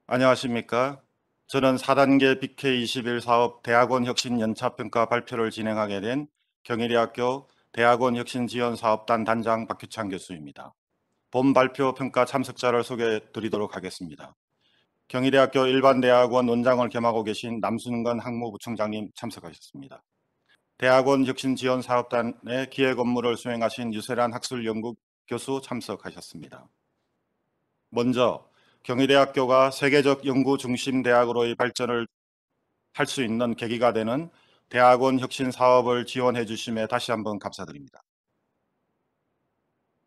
안녕하십니까? 저는 4단계 BK21 사업 대학원 혁신 연차평가 발표를 진행하게 된 경희대학교 대학원 혁신 지원 사업단 단장 박규창 교수입니다. 본 발표 평가 참석자를 소개해 드리도록 하겠습니다. 경희대학교 일반대학원 원장을 겸하고 계신 남순건 학무부총장님 참석하셨습니다. 대학원 혁신 지원 사업단의 기획 업무를 수행하신 유세란 학술연구 교수 참석하셨습니다. 먼저 경희대학교가 세계적 연구 중심 대학으로의 발전을 할 수 있는 계기가 되는 대학원 혁신 사업을 지원해 주심에 다시 한번 감사드립니다.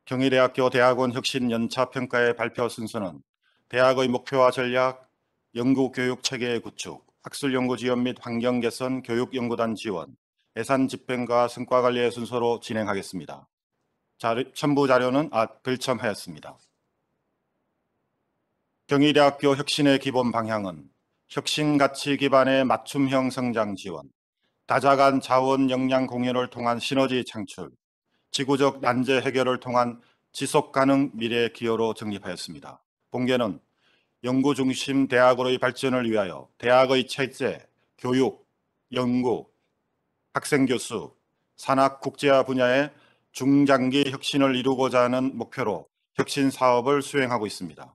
경희대학교 대학원 혁신 연차 평가의 발표 순서는 대학의 목표와 전략, 연구 교육 체계의 구축, 학술 연구 지원 및 환경 개선 교육 연구단 지원, 예산 집행과 성과 관리의 순서로 진행하겠습니다. 첨부 자료는 불첨하였습니다. 경희대학교 혁신의 기본 방향은 혁신 가치 기반의 맞춤형 성장 지원, 다자간 자원 역량 공유를 통한 시너지 창출, 지구적 난제 해결을 통한 지속 가능 미래 기여로 정립하였습니다. 본계는 연구 중심 대학으로의 발전을 위하여 대학의 체제, 교육, 연구, 학생 교수, 산학 국제화 분야의 중장기 혁신을 이루고자 하는 목표로 혁신 사업을 수행하고 있습니다.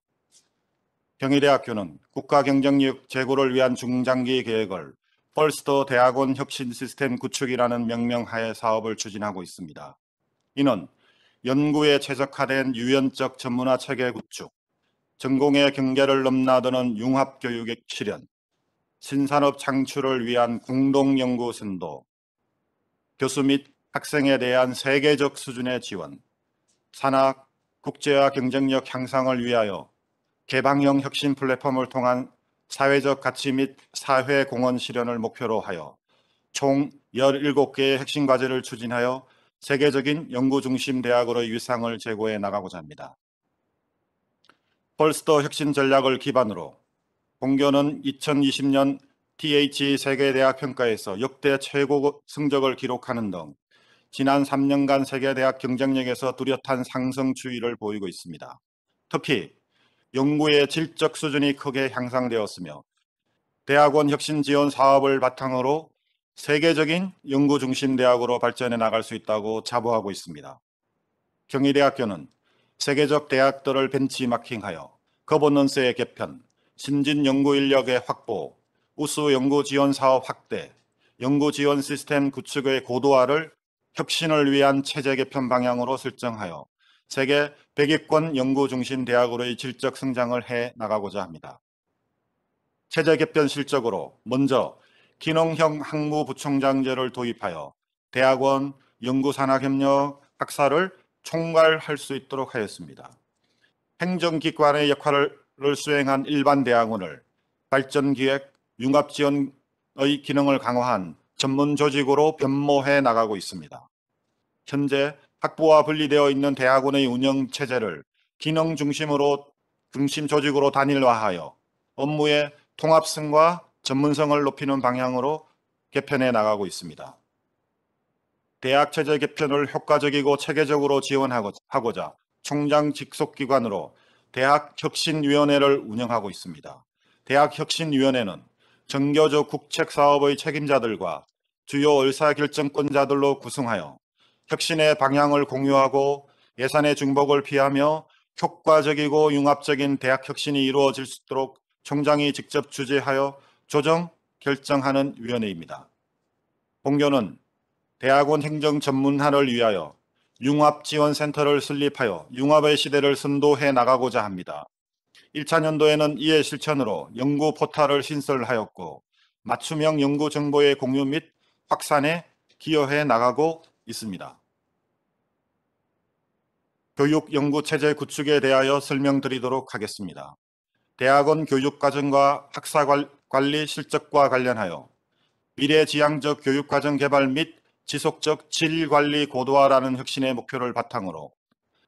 경희대학교는 국가 경쟁력 제고를 위한 중장기 계획을 펄스터 대학원 혁신 시스템 구축이라는 명명하에 사업을 추진하고 있습니다. 이는 연구에 최적화된 유연적 전문화 체계 구축, 전공의 경계를 넘나드는 융합 교육의 실현, 신산업 창출을 위한 공동 연구 선도, 교수 및 학생에 대한 세계적 수준의 지원, 산학 국제화 경쟁력 향상을 위하여 개방형 혁신 플랫폼을 통한 사회적 가치 및 사회 공헌 실현을 목표로 하여 총 17개의 핵심 과제를 추진하여 세계적인 연구 중심 대학으로의 위상을 제고해 나가고자 합니다. 펄스터 혁신 전략을 기반으로 본교는 2020년 TH 세계대학 평가에서 역대 최고 성적을 기록하는 등 지난 3년간 세계대학 경쟁력에서 뚜렷한 상승 추이를 보이고 있습니다. 특히 연구의 질적 수준이 크게 향상되었으며 대학원 혁신 지원 사업을 바탕으로 세계적인 연구 중심 대학으로 발전해 나갈 수 있다고 자부하고 있습니다. 경희대학교는 세계적 대학들을 벤치마킹하여 거버넌스의 개편, 신진 연구 인력의 확보, 우수 연구 지원 사업 확대, 연구 지원 시스템 구축의 고도화를 혁신을 위한 체제 개편 방향으로 설정하여 세계 100위권 연구 중심 대학으로의 질적 성장을 해 나가고자 합니다. 체제 개편 실적으로 먼저 기능형 학무부총장제를 도입하여 대학원, 연구산학협력, 학사를 총괄할 수 있도록 하였습니다. 행정기관의 역할을 수행한 일반 대학원을 발전기획, 융합지원의 기능을 강화한 전문 조직으로 변모해 나가고 있습니다. 현재 학부와 분리되어 있는 대학원의 운영 체제를 기능 중심 조직으로 단일화하여 업무의 통합성과 전문성을 높이는 방향으로 개편해 나가고 있습니다. 대학 체제 개편을 효과적이고 체계적으로 지원하고자 총장 직속기관으로 대학혁신위원회를 운영하고 있습니다. 대학혁신위원회는 정교조 국책사업의 책임자들과 주요 의사결정권자들로 구성하여 혁신의 방향을 공유하고 예산의 중복을 피하며 효과적이고 융합적인 대학 혁신이 이루어질 수 있도록 총장이 직접 주재하여 조정, 결정하는 위원회입니다. 본교는 대학원 행정 전문화를 위하여 융합지원센터를 설립하여 융합의 시대를 선도해 나가고자 합니다. 1차 년도에는 이에 실천으로 연구 포탈을 신설하였고 맞춤형 연구 정보의 공유 및 확산에 기여해 나가고 있습니다. 교육 연구 체제 구축에 대하여 설명드리도록 하겠습니다. 대학원 교육과정과 학사 관리 실적과 관련하여 미래지향적 교육과정 개발 및 지속적 질관리 고도화라는 혁신의 목표를 바탕으로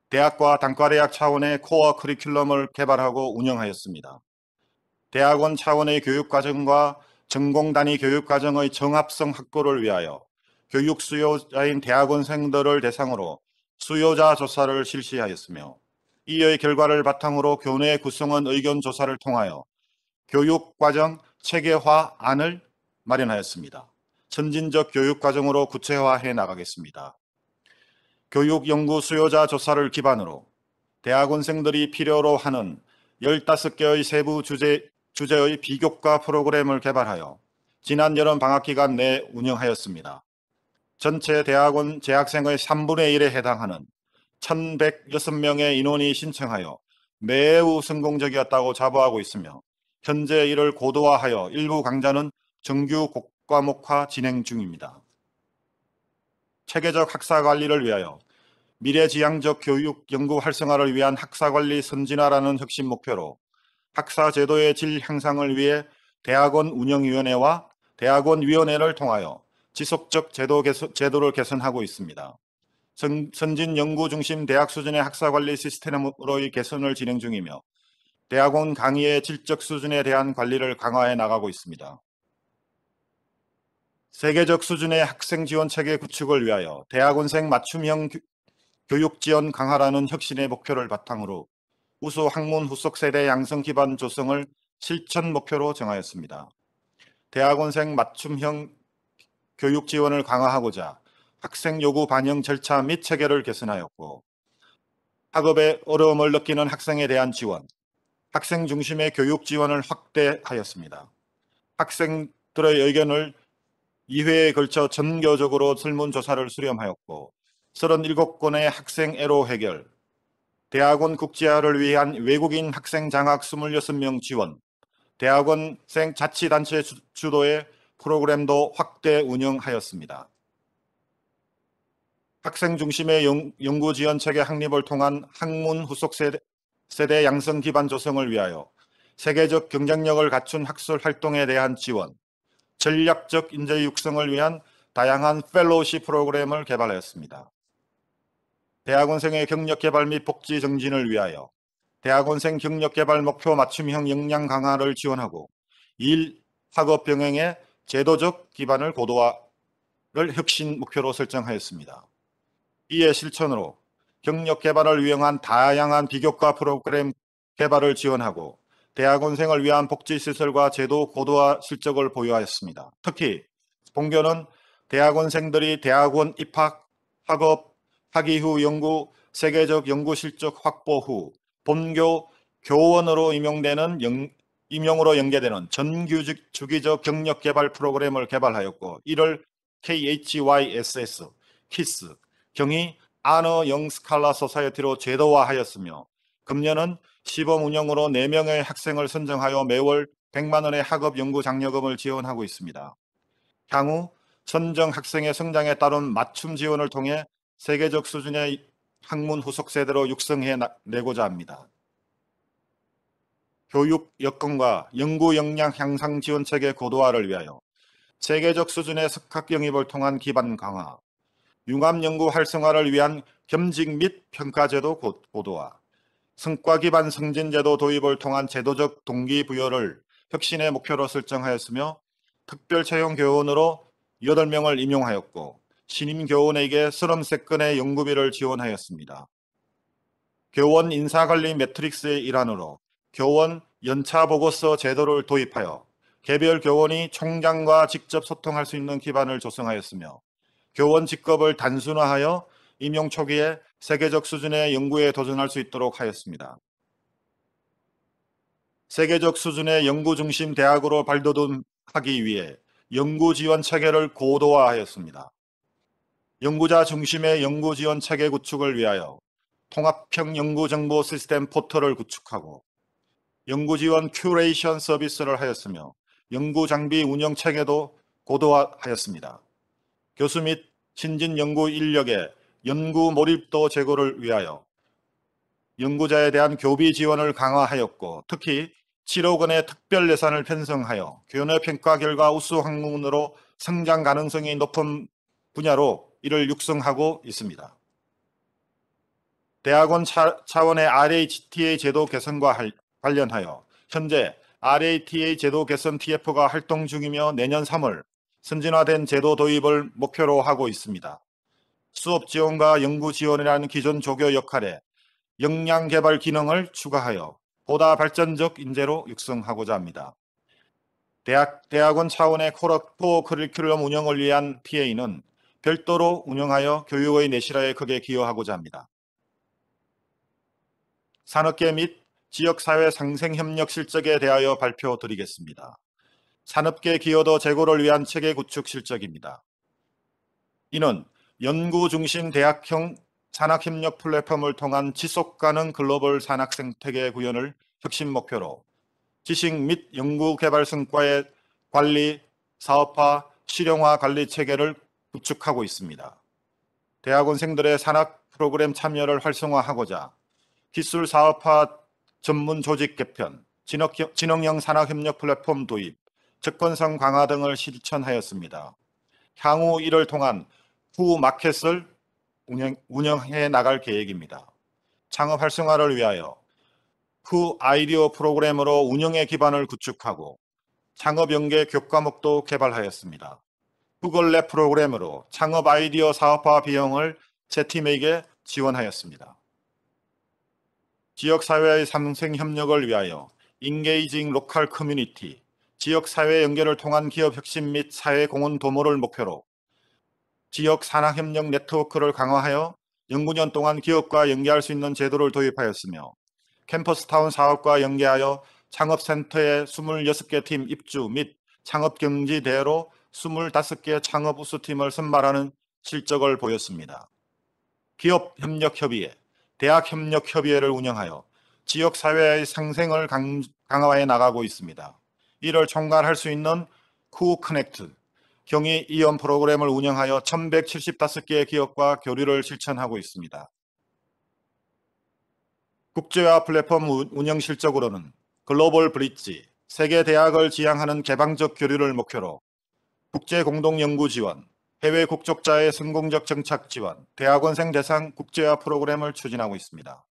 대학과 단과대학 차원의 코어 커리큘럼을 개발하고 운영하였습니다. 대학원 차원의 교육과정과 전공 단위 교육과정의 정합성 확보를 위하여 교육 수요자인 대학원생들을 대상으로 수요자 조사를 실시하였으며 이의 결과를 바탕으로 교내 구성원 의견 조사를 통하여 교육과정 체계화안을 마련하였습니다. 선진적 교육과정으로 구체화해 나가겠습니다. 교육 연구 수요자 조사를 기반으로 대학원생들이 필요로 하는 15개의 세부 주제의 비교과 프로그램을 개발하여 지난 여름 방학 기간 내 운영하였습니다. 전체 대학원 재학생의 3분의 1에 해당하는 1,106명의 인원이 신청하여 매우 성공적이었다고 자부하고 있으며 현재 이를 고도화하여 일부 강좌는 정규 과목화 진행 중입니다. 체계적 학사 관리를 위하여 미래지향적 교육 연구 활성화를 위한 학사관리 선진화라는核심 목표로 학사 제도의 질 향상을 위해 대학원 운영위원회와 대학원위원회를 통하여 지속적 제도를 개선하고 있습니다. 선진 연구 중심 대학 수준의 학사관리 시스템으로의 개선을 진행 중이며 대학원 강의의 질적 수준에 대한 관리를 강화해 나가고 있습니다. 세계적 수준의 학생 지원 체계 구축을 위하여 대학원생 맞춤형 교육 지원 강화라는 혁신의 목표를 바탕으로 우수 학문 후속 세대 양성 기반 조성을 실천 목표로 정하였습니다. 대학원생 맞춤형 교육 지원을 강화하고자 학생 요구 반영 절차 및 체계를 개선하였고, 학업에 어려움을 느끼는 학생에 대한 지원, 학생 중심의 교육 지원을 확대하였습니다. 학생들의 의견을 2회에 걸쳐 전교적으로 설문조사를 수렴하였고 37건의 학생 애로 해결, 대학원 국제화를 위한 외국인 학생 장학 26명 지원, 대학원생 자치단체 주도의 프로그램도 확대 운영하였습니다. 학생 중심의 연구 지원 체계 확립을 통한 학문 후속 세대 양성 기반 조성을 위하여 세계적 경쟁력을 갖춘 학술 활동에 대한 지원, 전략적 인재 육성을 위한 다양한 펠로우십 프로그램을 개발하였습니다. 대학원생의 경력 개발 및 복지 증진을 위하여 대학원생 경력 개발 목표 맞춤형 역량 강화를 지원하고 일, 학업 병행의 제도적 기반을 고도화를 혁신 목표로 설정하였습니다. 이에 실천으로 경력 개발을 위한 다양한 비교과 프로그램 개발을 지원하고 대학원생을 위한 복지시설과 제도 고도화 실적을 보유하였습니다. 특히 본교는 대학원생들이 대학원 입학, 학업, 학위 후 연구, 세계적 연구 실적 확보 후 본교 교원으로 임용으로 연계되는 정규직 경력 개발 프로그램을 개발하였고, 이를 KHYSS, KISS, 경희 아너 영 스칼라 소사이어티로 제도화하였으며 금년은 시범 운영으로 4명의 학생을 선정하여 매월 100만 원의 학업 연구 장려금을 지원하고 있습니다. 향후 선정 학생의 성장에 따른 맞춤 지원을 통해 세계적 수준의 학문 후속 세대로 육성해 내고자 합니다. 교육 여건과 연구 역량 향상 지원 체계 고도화를 위하여 세계적 수준의 석학 영입을 통한 기반 강화, 융합 연구 활성화를 위한 겸직 및 평가 제도 고도화, 성과 기반 승진 제도 도입을 통한 제도적 동기부여를 혁신의 목표로 설정하였으며 특별 채용 교원으로 8명을 임용하였고 신임 교원에게 33건의 연구비를 지원하였습니다. 교원 인사관리 매트릭스의 일환으로 교원 연차 보고서 제도를 도입하여 개별 교원이 총장과 직접 소통할 수 있는 기반을 조성하였으며 교원 직급을 단순화하여 임용 초기에 세계적 수준의 연구에 도전할 수 있도록 하였습니다. 세계적 수준의 연구 중심 대학으로 발돋움하기 위해 연구 지원 체계를 고도화하였습니다. 연구자 중심의 연구 지원 체계 구축을 위하여 통합형 연구 정보 시스템 포털을 구축하고 연구 지원 큐레이션 서비스를 하였으며 연구 장비 운영 체계도 고도화하였습니다. 교수 및 신진 연구 인력의 연구 몰입도 제고를 위하여 연구자에 대한 교비 지원을 강화하였고 특히 7억 원의 특별 예산을 편성하여 교내 평가 결과 우수 학문으로 성장 가능성이 높은 분야로 이를 육성하고 있습니다. 대학원 차원의 RATA 제도 개선과 관련하여 현재 RATA 제도 개선 TF가 활동 중이며 내년 3월 선진화된 제도 도입을 목표로 하고 있습니다. 수업 지원과 연구 지원이라는 기존 조교 역할에 역량 개발 기능을 추가하여 보다 발전적 인재로 육성하고자 합니다. 대학원 차원의 코어 커리큘럼 운영을 위한 PA는 별도로 운영하여 교육의 내실화에 크게 기여하고자 합니다. 산업계 및 지역사회 상생협력 실적에 대하여 발표드리겠습니다. 산업계 기여도 제고를 위한 체계 구축 실적입니다. 이는 연구 중심 대학형 산학협력 플랫폼을 통한 지속가능 글로벌 산학 생태계 구현을核심 목표로 지식 및 연구개발 성과의 관리, 사업화, 실용화 관리 체계를 구축하고 있습니다. 대학원생들의 산학 프로그램 참여를 활성화하고자 기술 사업화 전문 조직 개편, 진흥형 산학협력 플랫폼 도입, 접근성 강화 등을 실천하였습니다. 향후 이를 통한 후 마켓을 운영해 나갈 계획입니다. 창업 활성화를 위하여 후 아이디어 프로그램으로 운영의 기반을 구축하고 창업 연계 교과목도 개발하였습니다. 후걸랩 프로그램으로 창업 아이디어 사업화 비용을 세 팀에게 지원하였습니다. 지역사회의 상생 협력을 위하여 인게이징 로컬 커뮤니티, 지역사회 연계를 통한 기업 혁신 및 사회 공헌 도모를 목표로 지역 산학협력 네트워크를 강화하여 연구년 동안 기업과 연계할 수 있는 제도를 도입하였으며 캠퍼스타운 사업과 연계하여 창업센터의 26개 팀 입주 및 창업경지 대회로 25개 창업 우수팀을 선발하는 실적을 보였습니다. 기업협력협의회, 대학협력협의회를 운영하여 지역사회의 상생을 강화해 나가고 있습니다. 이를 총괄할 수 있는 쿠커넥트, 경의 이원 프로그램을 운영하여 1175개의 기업과 교류를 실천하고 있습니다. 국제화 플랫폼 운영 실적으로는 글로벌 브릿지, 세계 대학을 지향하는 개방적 교류를 목표로 국제 공동 연구 지원, 해외 국적자의 성공적 정착 지원, 대학원생 대상 국제화 프로그램을 추진하고 있습니다.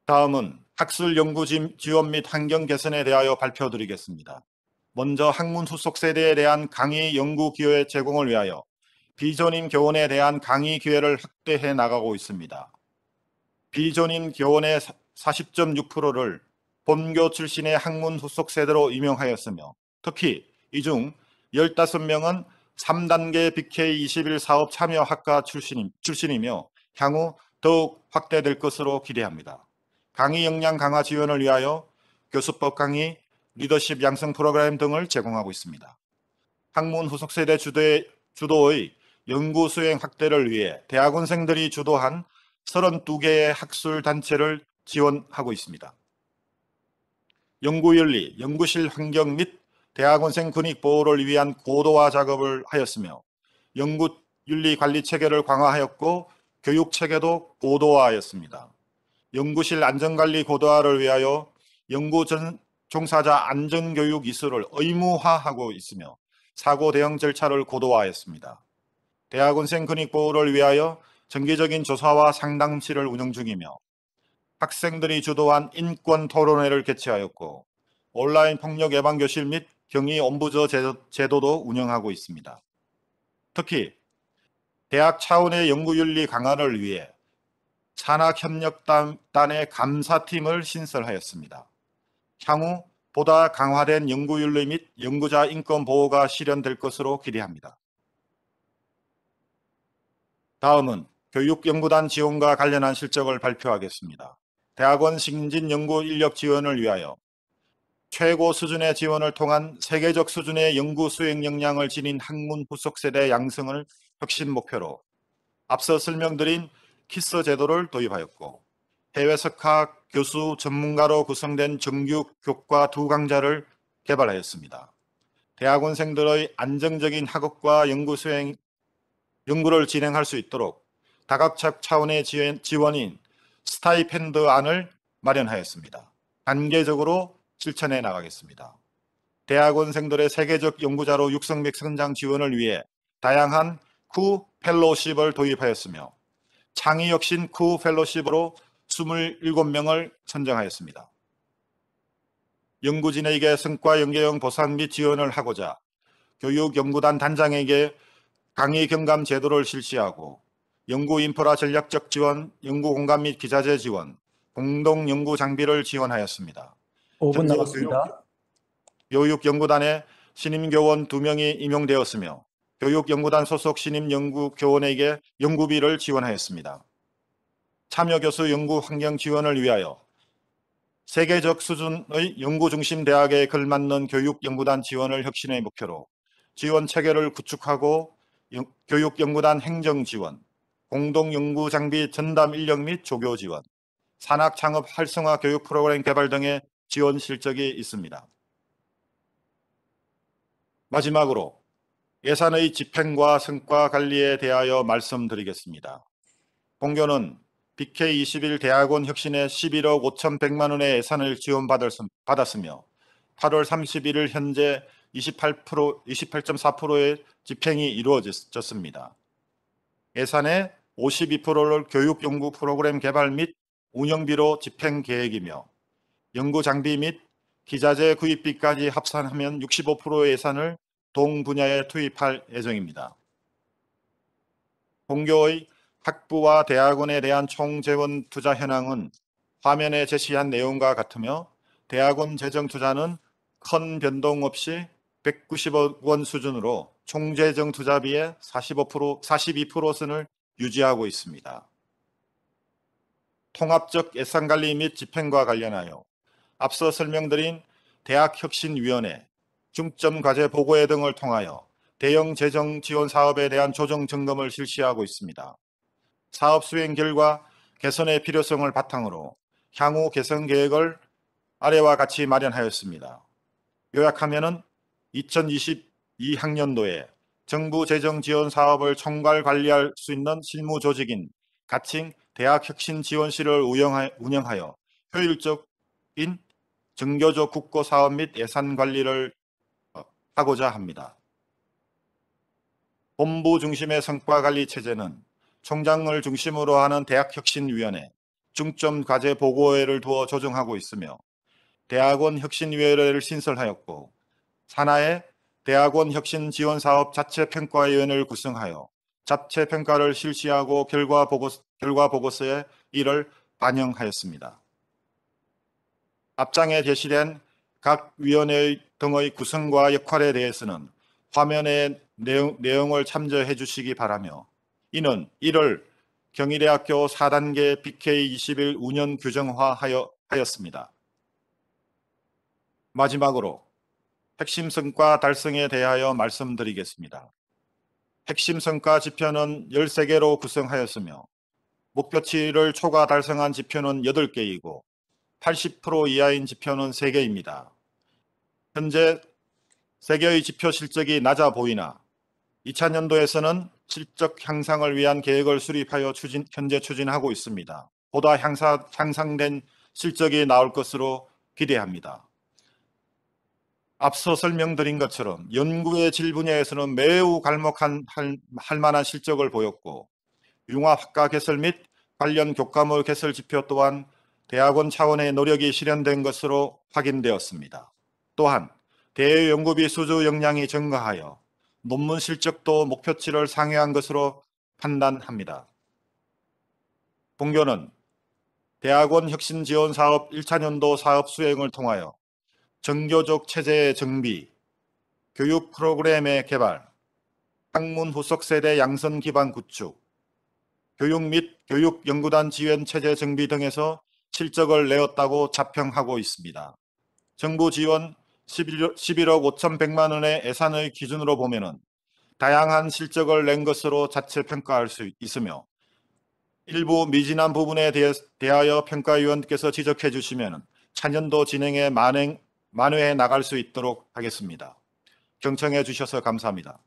다음은 학술 연구 지원 및 환경 개선에 대하여 발표드리겠습니다. 먼저 학문 후속 세대에 대한 강의 연구 기회 제공을 위하여 비전인 교원에 대한 강의 기회를 확대해 나가고 있습니다. 비전인 교원의 40.6%를 본교 출신의 학문 후속 세대로 임용하였으며 특히 이 중 15명은 3단계 BK21 사업 참여 학과 출신이며 향후 더욱 확대될 것으로 기대합니다. 강의 역량 강화 지원을 위하여 교수법 강의, 리더십 양성 프로그램 등을 제공하고 있습니다. 학문 후속 세대 주도의 연구 수행 확대를 위해 대학원생들이 주도한 32개의 학술 단체를 지원하고 있습니다. 연구윤리, 연구실 환경 및 대학원생 권익 보호를 위한 고도화 작업을 하였으며 연구윤리 관리 체계를 강화하였고 교육 체계도 고도화하였습니다. 연구실 안전관리 고도화를 위하여 연구 종사자 안전교육 이수를 의무화하고 있으며 사고 대응 절차를 고도화하였습니다. 대학원생 권익 보호를 위하여 정기적인 조사와 상담실을 운영 중이며 학생들이 주도한 인권 토론회를 개최하였고 온라인 폭력 예방 교실 및 경위 ombudsman 제도도 운영하고 있습니다. 특히 대학 차원의 연구윤리 강화를 위해 산학협력단의 감사팀을 신설하였습니다. 향후 보다 강화된 연구윤리 및 연구자 인권 보호가 실현될 것으로 기대합니다. 다음은 교육연구단 지원과 관련한 실적을 발표하겠습니다. 대학원 신진 연구 인력 지원을 위하여 최고 수준의 지원을 통한 세계적 수준의 연구 수행 역량을 지닌 학문 후속 세대 양성을 핵심 목표로 앞서 설명드린 키스 제도를 도입하였고 해외 석학 교수 전문가로 구성된 정규 교과 2강좌를 개발하였습니다. 대학원생들의 안정적인 학업과 연구를 진행할 수 있도록 다각적 차원의 지원인 스타이펜드안을 마련하였습니다. 단계적으로 실천해 나가겠습니다. 대학원생들의 세계적 연구자로 육성 및 성장 지원을 위해 다양한 쿠 펠로우십을 도입하였으며 창의혁신 쿠 펠로우십으로 27명을 선정하였습니다. 연구진에게 성과 연계형 보상 및 지원을 하고자 교육연구단 단장에게 강의 경감 제도를 실시하고 연구 인프라 전략적 지원, 연구 공간 및 기자재 지원, 공동 연구 장비를 지원하였습니다. 5분 현재 남았습니다. 교육연구단에 신임 교원 2명이 임용되었으며 교육연구단 소속 신임 연구교원에게 연구비를 지원하였습니다. 참여 교수 연구 환경 지원을 위하여 세계적 수준의 연구 중심 대학에 걸맞는 교육연구단 지원을 혁신의 목표로 지원 체계를 구축하고 교육연구단 행정 지원, 공동연구 장비 전담 인력 및 조교 지원, 산학 창업 활성화 교육 프로그램 개발 등의 지원 실적이 있습니다. 마지막으로 예산의 집행과 성과 관리에 대하여 말씀드리겠습니다. 본교는 BK21 대학원 혁신에 11억 5,100만 원의 예산을 지원받았으며 8월 31일 현재 28.4%의 집행이 이루어졌습니다. 예산의 52%를 교육연구 프로그램 개발 및 운영비로 집행 계획이며 연구 장비 및 기자재 구입비까지 합산하면 65%의 예산을 동 분야에 투입할 예정입니다. 본교의 학부와 대학원에 대한 총 재원 투자 현황은 화면에 제시한 내용과 같으며 대학원 재정 투자는 큰 변동 없이 190억 원 수준으로 총 재정 투자비의 42%선을 유지하고 있습니다. 통합적 예산관리 및 집행과 관련하여 앞서 설명드린 대학혁신위원회, 중점과제 보고회 등을 통하여 대형 재정 지원 사업에 대한 조정 점검을 실시하고 있습니다. 사업 수행 결과 개선의 필요성을 바탕으로 향후 개선 계획을 아래와 같이 마련하였습니다. 요약하면은 2022학년도에 정부 재정 지원 사업을 총괄 관리할 수 있는 실무 조직인 가칭 대학혁신지원실을 운영하여 효율적인 정교조 국고 사업 및 예산 관리를 하고자 합니다. 본부 중심의 성과관리 체제는 총장을 중심으로 하는 대학혁신위원회, 중점과제 보고회를 두어 조정하고 있으며 대학원 혁신위원회를 신설하였고 산하에 대학원 혁신지원사업 자체평가위원회를 구성하여 자체평가를 실시하고 결과 보고서에 이를 반영하였습니다. 앞장에 제시된 각 위원회 등의 구성과 역할에 대해서는 화면의 내용을 참조해 주시기 바라며 이는 이를 경희대학교 4단계 BK21 운영 규정화하였습니다. 마지막으로 핵심 성과 달성에 대하여 말씀드리겠습니다. 핵심 성과 지표는 13개로 구성하였으며 목표치를 초과 달성한 지표는 8개이고 80% 이하인 지표는 3개입니다. 현재 3개의 지표 실적이 낮아 보이나 2000년도에서는 실적 향상을 위한 계획을 수립하여 현재 추진하고 있습니다. 보다 향상된 실적이 나올 것으로 기대합니다. 앞서 설명드린 것처럼 연구의 질 분야에서는 매우 할 만한 실적을 보였고 융합학과 개설 및 관련 교과목 개설 지표 또한 대학원 차원의 노력이 실현된 것으로 확인되었습니다. 또한 대외 연구비 수주 역량이 증가하여 논문 실적도 목표치를 상회한 것으로 판단합니다. 본교는 대학원 혁신지원사업 1차년도 사업 수행을 통하여 정교적 체제의 정비, 교육 프로그램의 개발, 학문 후속 세대 양성 기반 구축, 교육 및 교육연구단 지원 체제 정비 등에서 실적을 내었다고 자평하고 있습니다. 정부 지원 11억 5,100만 원의 예산의 기준으로 보면은 다양한 실적을 낸 것으로 자체 평가할 수 있으며 일부 미진한 부분에 대하여 평가위원께서 지적해 주시면 차년도 진행에 만회해 나갈 수 있도록 하겠습니다. 경청해 주셔서 감사합니다.